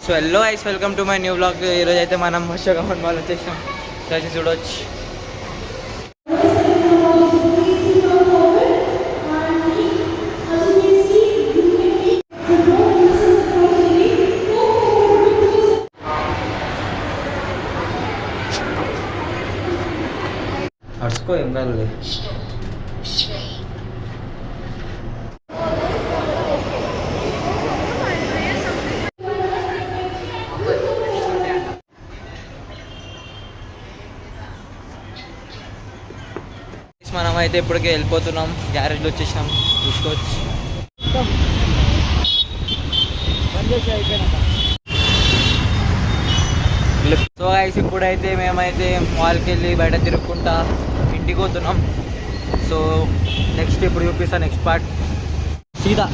So hello guys, welcome to my new blog. ఈరోజు అయితే మనం అశోకవన్ మాల్ వచ్చేసాం. వచ్చి చూడవచ్చు. అడుచుకో ఏం కాదు. మనం అయితే ఇప్పటికే వెళ్ళిపోతున్నాం. గ్యారేజ్లో వచ్చేసాం, చూసుకోవచ్చు. సో గైస్, ఇప్పుడైతే మేమైతే మాల్కి వెళ్ళి బయట తిరుక్కుంటా ఇంటికి పోతున్నాం. సో నెక్స్ట్ ఇప్పుడు చూపిస్తా నెక్స్ట్ పార్ట్ సీదా.